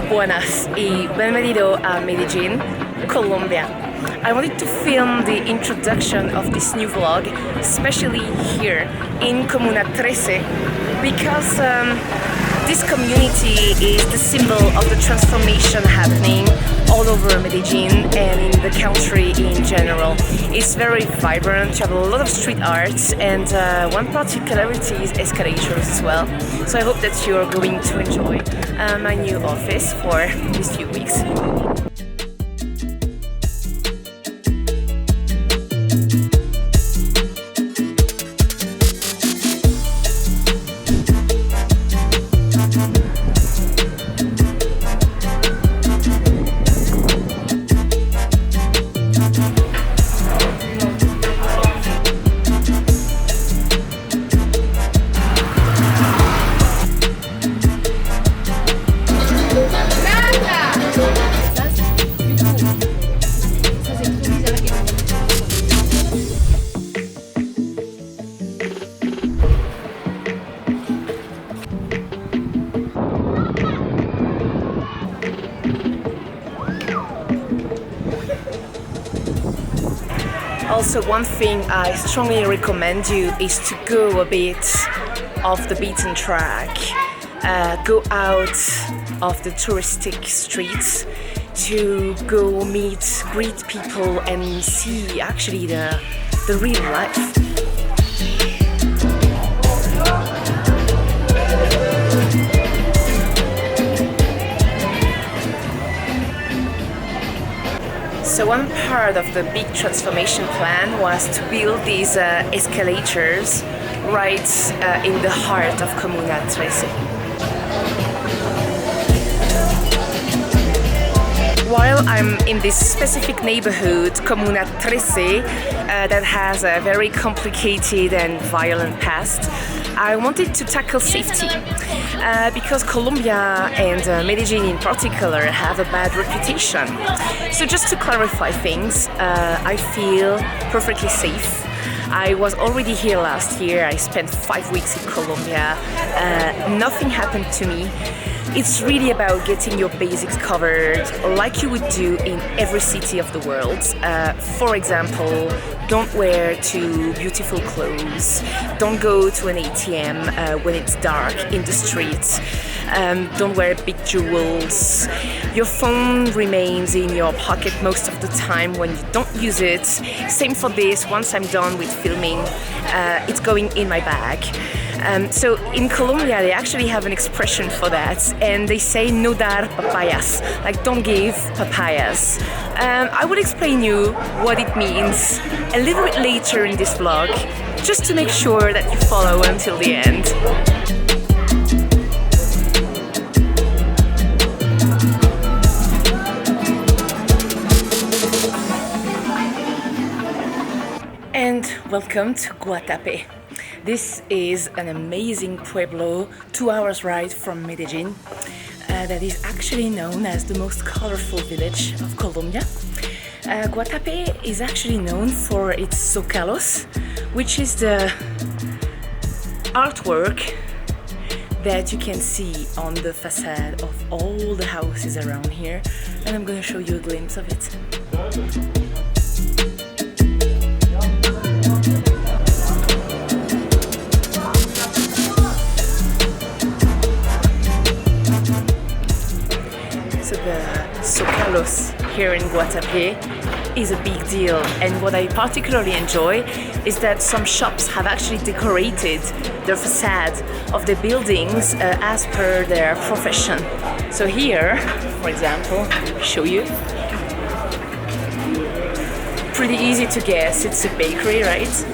Buenas y bienvenido a Medellín, Colombia. I wanted to film the introduction of this new vlog, especially here in Comuna 13, because this community is the symbol of the transformation happening all over Medellin and in the country in general. It's very vibrant, you have a lot of street art, and one particularity is escalators as well. So I hope that you're going to enjoy my new office for these few weeks. Also, one thing I strongly recommend you is to go a bit off the beaten track, go out of the touristic streets to go meet, greet people and see actually the real life. So one part of the big transformation plan was to build these escalators right in the heart of Comuna 13. While I'm in this specific neighborhood, Comuna 13, that has a very complicated and violent past, I wanted to tackle safety because Colombia and Medellin in particular have a bad reputation. So just to clarify things, I feel perfectly safe. I was already here last year. I spent 5 weeks in Colombia. Nothing happened to me. It's really about getting your basics covered like you would do in every city of the world. For example, don't wear too beautiful clothes. Don't go to an ATM when it's dark in the streets. Don't wear big jewels. Your phone remains in your pocket most of the time when you don't use it. Same for this. Once I'm done with filming, it's going in my bag. So in Colombia, they actually have an expression for that, and they say no dar papayas, like don't give papayas. I will explain you what it means a little bit later in this vlog, just to make sure that you follow until the end. And welcome to Guatape. This is an amazing pueblo, 2 hours ride from Medellin, that is actually known as the most colorful village of Colombia. Guatape is actually known for its zócalos, which is the artwork that you can see on the facade of all the houses around here, and I'm going to show you a glimpse of it. So the zócalos here in Guatape is a big deal, and what I particularly enjoy is that some shops have actually decorated their facade of the buildings as per their profession. So here, for example, I'll show you. Pretty easy to guess, it's a bakery, right?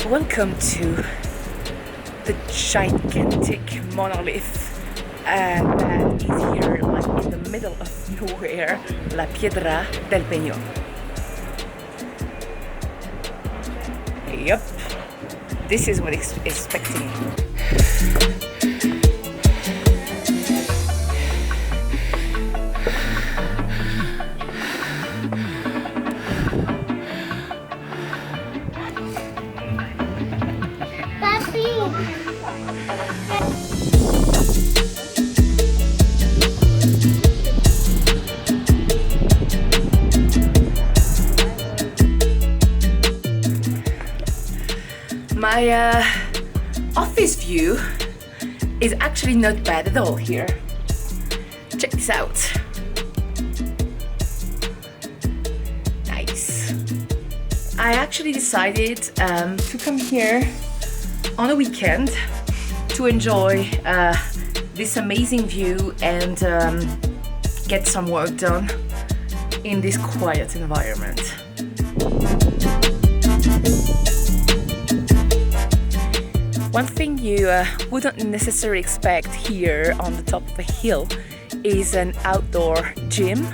Welcome to the gigantic monolith that is here like in the middle of nowhere, La Piedra del Peñón. Yep, this is what expecting. My office view is actually not bad at all here. Check this out. Nice. I actually decided to come here on a weekend to enjoy this amazing view and get some work done in this quiet environment. One thing you wouldn't necessarily expect here on the top of a hill is an outdoor gym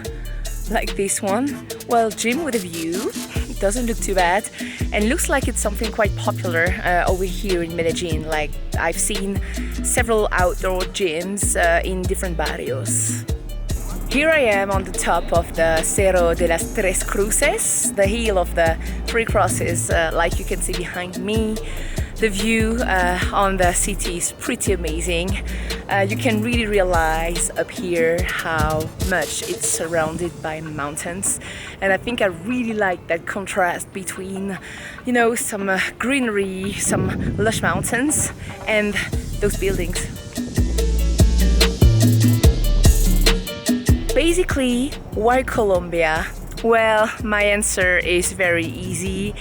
like this one. Well, gym with a view. It doesn't look too bad and looks like it's something quite popular over here in Medellin. Like I've seen several outdoor gyms in different barrios. Here I am on the top of the Cerro de las Tres Cruces, the hill of the Three Crosses, like you can see behind me. The view on the city is pretty amazing. You can really realize up here how much it's surrounded by mountains. And I think I really like that contrast between, you know, some greenery, some lush mountains and those buildings. Basically, why Colombia? Well, my answer is very easy.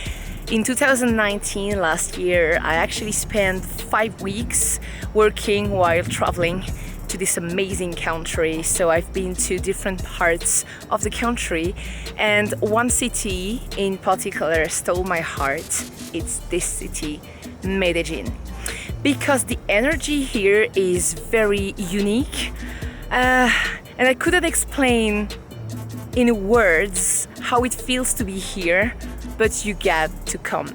In 2019, last year, I actually spent 5 weeks working while traveling to this amazing country. So I've been to different parts of the country, and one city in particular stole my heart. It's this city, Medellin, because the energy here is very unique, and I couldn't explain in words how it feels to be here, but you got to come.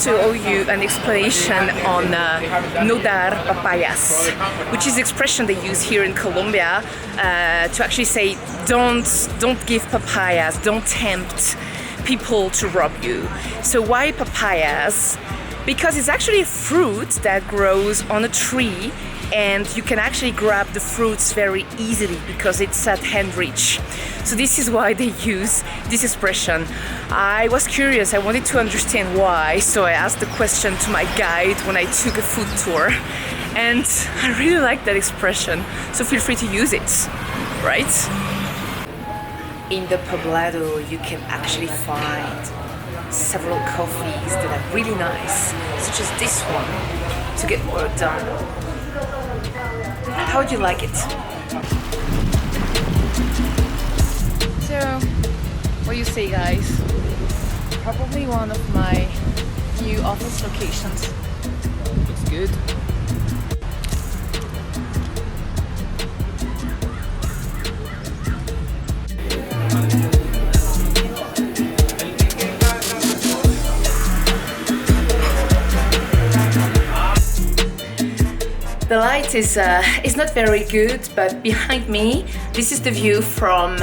To owe you an explanation on no dar papayas, which is the expression they use here in Colombia to actually say don't give papayas, don't tempt people to rob you. So why papayas? Because it's actually a fruit that grows on a tree, and you can actually grab the fruits very easily because it's at hand reach. So this is why they use this expression. I was curious, I wanted to understand why, so I asked the question to my guide when I took a food tour, and I really like that expression, so feel free to use it, right? In the poblado you can actually find several coffees that are really nice, such as this one, to get work done. How would you like it? So, what do you say, guys? Probably one of my new office locations. Looks good. The light is not very good, but behind me, this is the view from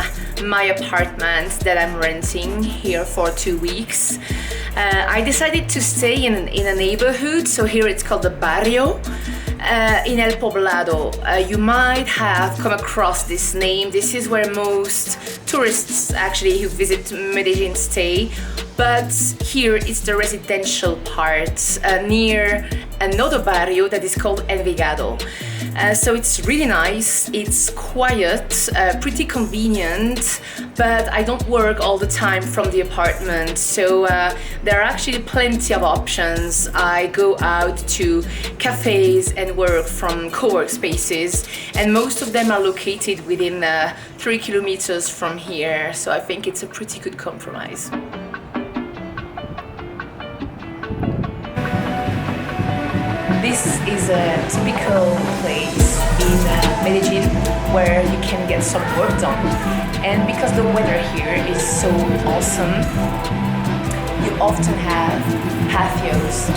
my apartment that I'm renting here for 2 weeks. I decided to stay in a neighborhood, so here it's called the barrio. In El Poblado. You might have come across this name. This is where most tourists actually who visit Medellin stay, but here is the residential part near another barrio that is called Envigado. So it's really nice, it's quiet, pretty convenient, but I don't work all the time from the apartment, so there are actually plenty of options. I go out to cafes and work from co-work spaces, and most of them are located within 3 kilometers from here, so I think it's a pretty good compromise. This is a typical place in Medellin where you can get some work done, and because the weather here is so awesome, you often have patios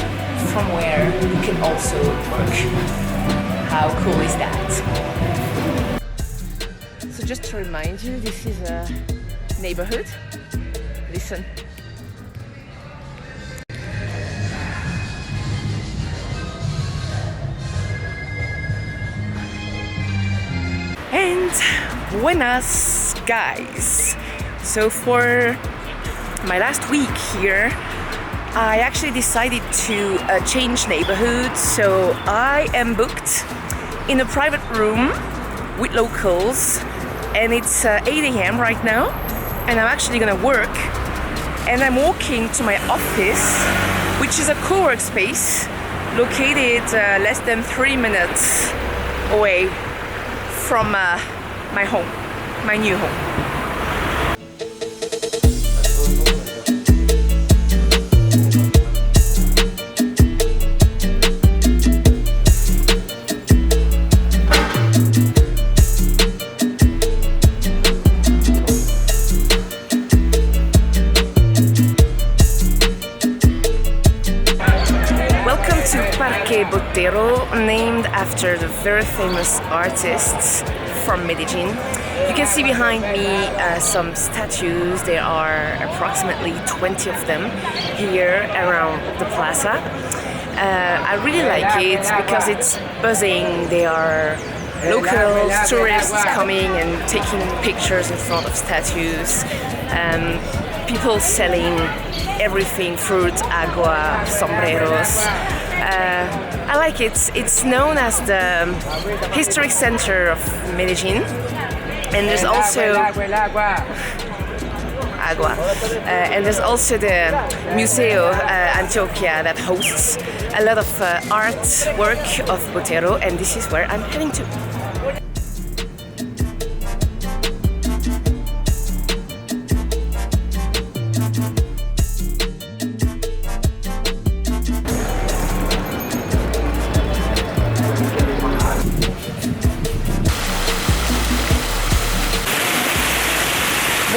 from where you can also work. How cool is that? So just to remind you, this is a neighborhood. Listen. And buenas, guys. So for my last week here, I actually decided to change neighborhood. So I am booked in a private room with locals, and it's 8 a.m. right now, and I'm actually gonna work. And I'm walking to my office, which is a co-work space located less than 3 minutes away from my home, my new home. Botero, named after the very famous artists from Medellin. You can see behind me some statues. There are approximately 20 of them here around the plaza. I really like it because it's buzzing. There are locals, tourists coming and taking pictures in front of statues. People selling everything, fruit, agua, sombreros. I like it. It's known as the historic center of Medellin, and there's also agua, and there's also the Museo Antioquia that hosts a lot of artwork of Botero, and this is where I'm heading to.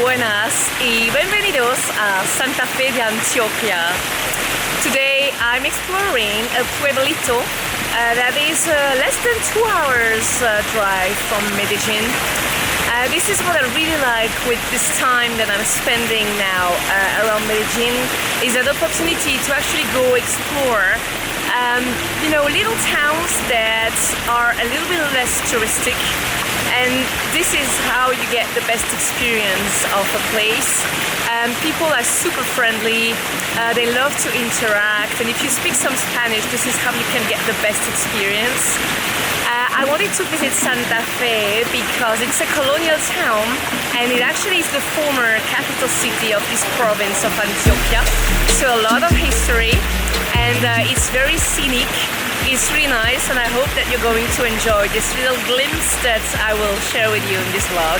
Buenas y bienvenidos a Santa Fe de Antioquia. Today I'm exploring a pueblito that is less than 2 hours drive from Medellin. This is what I really like with this time that I'm spending now around Medellin, is an opportunity to actually go explore little towns that are a little bit less touristic. And this is how you get the best experience of a place. People are super friendly, they love to interact, and if you speak some Spanish, this is how you can get the best experience. I wanted to visit Santa Fe because it's a colonial town, and it actually is the former capital city of this province of Antioquia. So a lot of history, and it's very scenic. It's really nice, and I hope that you're going to enjoy this little glimpse that I will share with you in this vlog.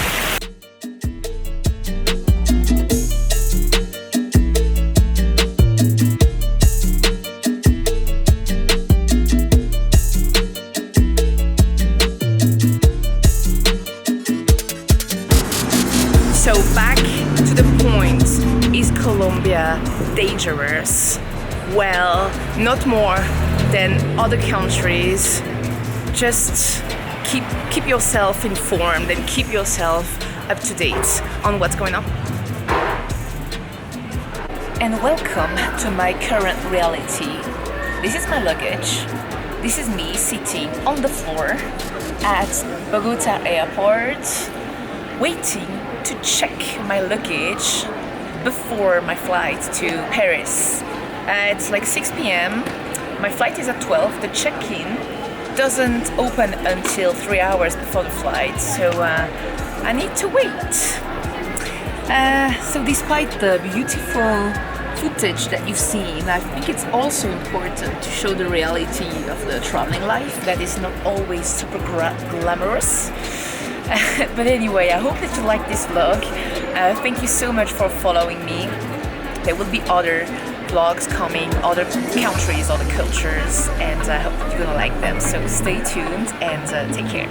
So back to the point, is Colombia dangerous? Well, not more than other countries. Just keep yourself informed and keep yourself up to date on what's going on. And welcome to my current reality. This is my luggage. This is me sitting on the floor at Bogota airport, waiting to check my luggage before my flight to Paris. It's like 6 p.m. My flight is at 12. The check-in doesn't open until 3 hours before the flight, so I need to wait. So despite the beautiful footage that you've seen, I think it's also important to show the reality of the traveling life that is not always super glamorous. But anyway, I hope that you like this vlog. Thank you so much for following me. There will be other vlogs coming, other countries, other cultures, and I hope that you're gonna like them. So stay tuned and take care.